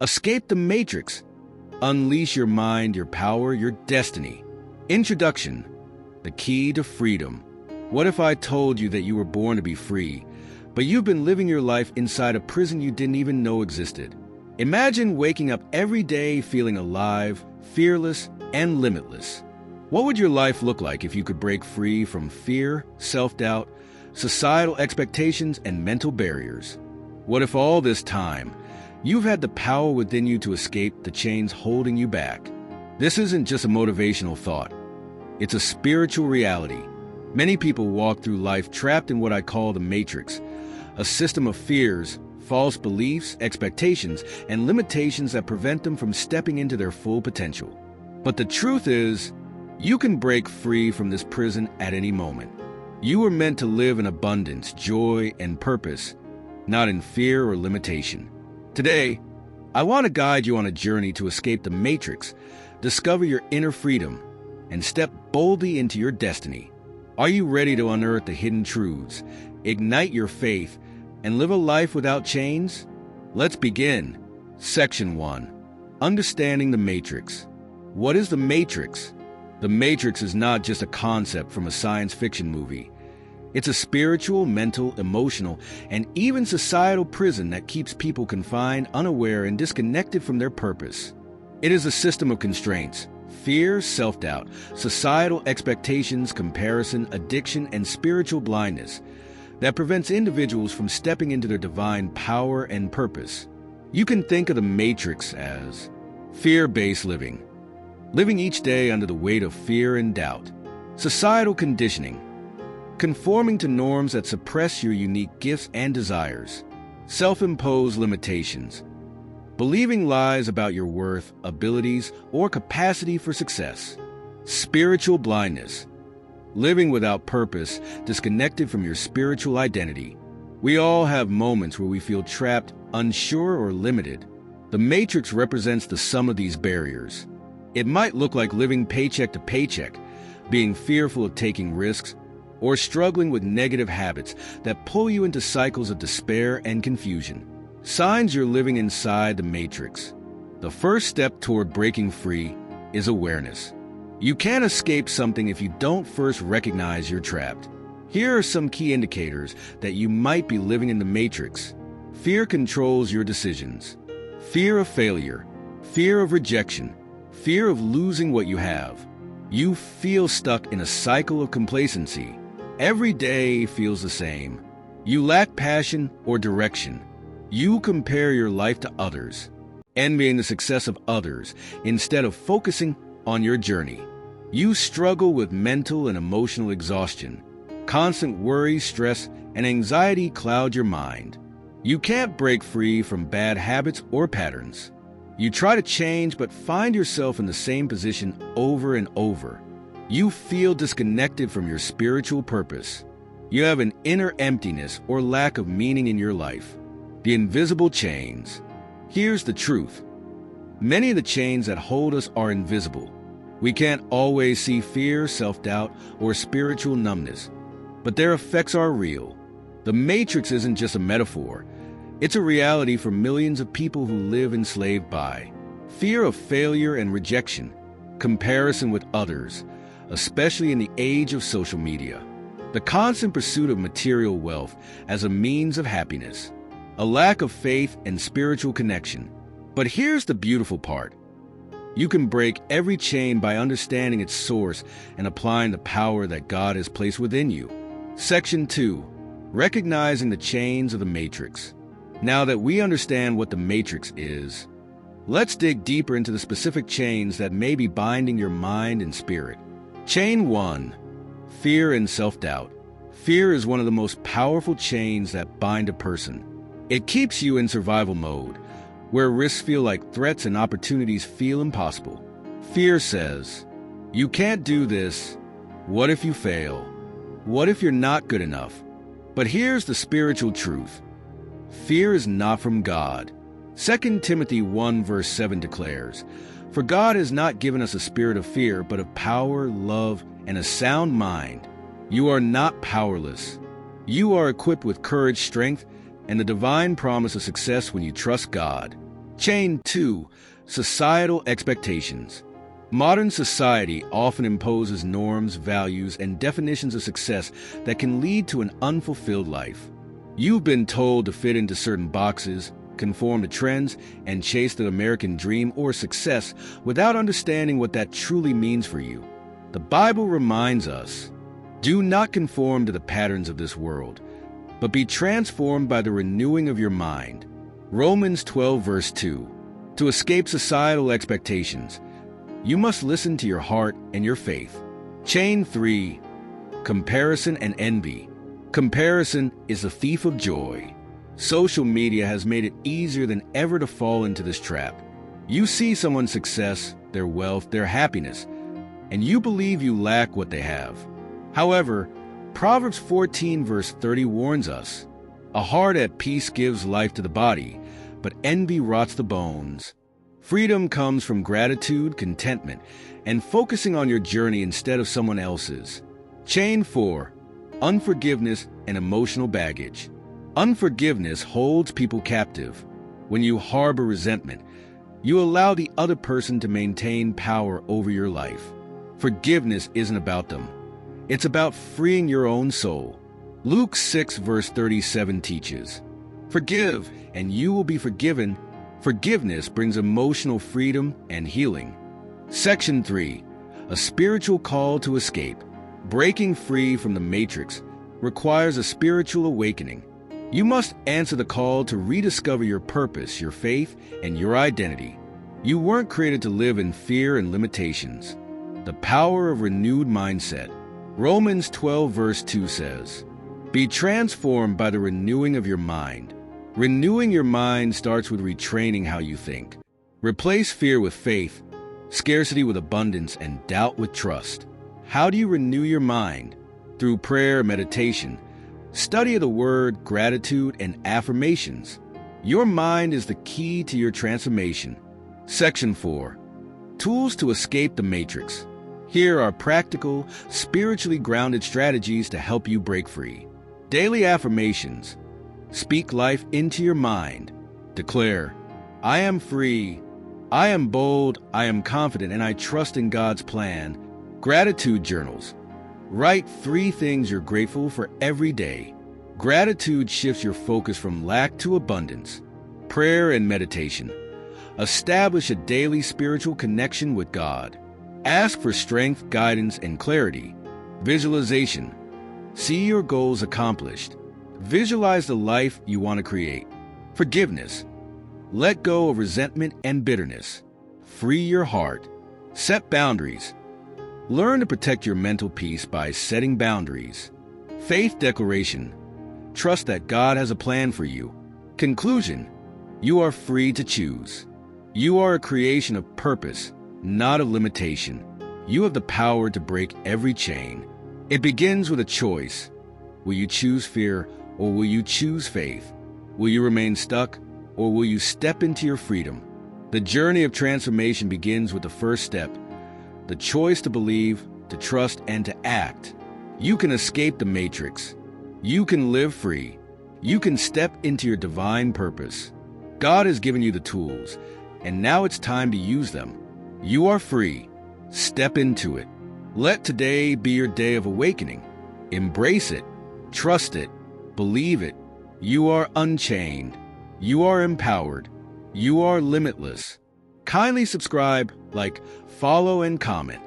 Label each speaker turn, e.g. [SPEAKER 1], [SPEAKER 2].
[SPEAKER 1] Escape the matrix. Unleash your mind, your power, your destiny. Introduction. The key to freedom. What if I told you that you were born to be free, but you've been living your life inside a prison you didn't even know existed? Imagine waking up every day feeling alive, fearless, and limitless. What would your life look like if you could break free from fear, self-doubt, societal expectations, and mental barriers? What if all this time, you've had the power within you to escape the chains holding you back? This isn't just a motivational thought. It's a spiritual reality. Many people walk through life trapped in what I call the matrix, a system of fears, false beliefs, expectations, and limitations that prevent them from stepping into their full potential. But the truth is, you can break free from this prison at any moment. You were meant to live in abundance, joy, and purpose, not in fear or limitation. Today, I want to guide you on a journey to escape the matrix, discover your inner freedom, and step boldly into your destiny. Are you ready to unearth the hidden truths, ignite your faith, and live a life without chains? Let's begin. Section 1. Understanding the Matrix. What is the Matrix? The Matrix is not just a concept from a science fiction movie. It's a spiritual, mental, emotional, and even societal prison that keeps people confined, unaware, and disconnected from their purpose. It is a system of constraints: fear, self-doubt, societal expectations, comparison, addiction, and spiritual blindness that prevents individuals from stepping into their divine power and purpose. You can think of the matrix as fear-based living, living each day under the weight of fear and doubt; societal conditioning, conforming to norms that suppress your unique gifts and desires; self-imposed limitations, believing lies about your worth, abilities, or capacity for success; spiritual blindness, living without purpose, disconnected from your spiritual identity. We all have moments where we feel trapped, unsure, or limited. The matrix represents the sum of these barriers. It might look like living paycheck to paycheck, being fearful of taking risks, or struggling with negative habits that pull you into cycles of despair and confusion. Signs you're living inside the matrix. The first step toward breaking free is awareness. You can't escape something if you don't first recognize you're trapped. Here are some key indicators that you might be living in the matrix. Fear controls your decisions. Fear of failure, fear of rejection, fear of losing what you have. You feel stuck in a cycle of complacency. Every day feels the same. You lack passion or direction. You compare your life to others, envying the success of others instead of focusing on your journey. You struggle with mental and emotional exhaustion. Constant worry, stress, and anxiety cloud your mind. You can't break free from bad habits or patterns. You try to change but find yourself in the same position over and over. You feel disconnected from your spiritual purpose. You have an inner emptiness or lack of meaning in your life. The invisible chains. Here's the truth. Many of the chains that hold us are invisible. We can't always see fear, self-doubt, or spiritual numbness, but their effects are real. The matrix isn't just a metaphor. It's a reality for millions of people who live enslaved by fear of failure and rejection, comparison with others, especially in the age of social media, the constant pursuit of material wealth as a means of happiness, a lack of faith and spiritual connection. But here's the beautiful part. You can break every chain by understanding its source and applying the power that God has placed within you. Section 2. Recognizing the chains of the matrix. Now that we understand what the matrix is, let's dig deeper into the specific chains that may be binding your mind and spirit. Chain 1. Fear and self-doubt. Fear is one of the most powerful chains that bind a person. It keeps you in survival mode, where risks feel like threats and opportunities feel impossible. Fear says, you can't do this. What if you fail? What if you're not good enough? But here's the spiritual truth. Fear is not from God. 2 Timothy 1 verse 7 declares, "For God has not given us a spirit of fear, but of power, love, and a sound mind." You are not powerless. You are equipped with courage, strength, and the divine promise of success when you trust God. Chain 2. Societal expectations. Modern society often imposes norms, values, and definitions of success that can lead to an unfulfilled life. You've been told to fit into certain boxes, conform to trends, and chase the American dream or success without understanding what that truly means for you. The Bible reminds us, do not conform to the patterns of this world, but be transformed by the renewing of your mind. Romans 12 verse 2. To escape societal expectations, you must listen to your heart and your faith. Chain 3. Comparison and envy. Comparison is the thief of joy. Social media has made it easier than ever to fall into this trap. You see someone's success, their wealth, their happiness, and you believe you lack what they have. However, Proverbs 14 verse 30 warns us, a heart at peace gives life to the body, but envy rots the bones. Freedom comes from gratitude, contentment, and focusing on your journey instead of someone else's. Chain 4. Unforgiveness and emotional baggage. Unforgiveness holds people captive. When you harbor resentment, you allow the other person to maintain power over your life. Forgiveness isn't about them. It's about freeing your own soul. Luke 6 verse 37 teaches, "Forgive, and you will be forgiven." Forgiveness brings emotional freedom and healing. Section 3. A spiritual call to escape. Breaking free from the matrix requires a spiritual awakening. You must answer the call to rediscover your purpose, your faith, and your identity. You weren't created to live in fear and limitations. The power of renewed mindset. Romans 12 verse 2 says, "Be transformed by the renewing of your mind." Renewing your mind starts with retraining how you think. Replace fear with faith, scarcity with abundance, and doubt with trust. How do you renew your mind? Through prayer, meditation, study of the Word, gratitude, and affirmations. Your mind is the key to your transformation. Section 4. Tools to escape the matrix. Here are practical, spiritually grounded strategies to help you break free. Daily affirmations. Speak life into your mind. Declare, I am free, I am bold, I am confident, and I trust in God's plan. Gratitude journals. Write 3 things you're grateful for every day. Gratitude shifts your focus from lack to abundance. Prayer and meditation. Establish a daily spiritual connection with God. Ask for strength, guidance, and clarity. Visualization. See your goals accomplished. Visualize the life you want to create. Forgiveness. Let go of resentment and bitterness. Free your heart. Set boundaries. Learn to protect your mental peace by setting boundaries. Faith declaration. Trust that God has a plan for you. Conclusion. You are free to choose. You are a creation of purpose, not of limitation. You have the power to break every chain. It begins with a choice. Will you choose fear, or will you choose faith? Will you remain stuck, or will you step into your freedom? The journey of transformation begins with the first step, the choice to believe, to trust, and to act. You can escape the matrix. You can live free. You can step into your divine purpose. God has given you the tools, and now it's time to use them. You are free. Step into it. Let today be your day of awakening. Embrace it. Trust it. Believe it. You are unchained. You are empowered. You are limitless. Kindly subscribe, like, follow, and comment.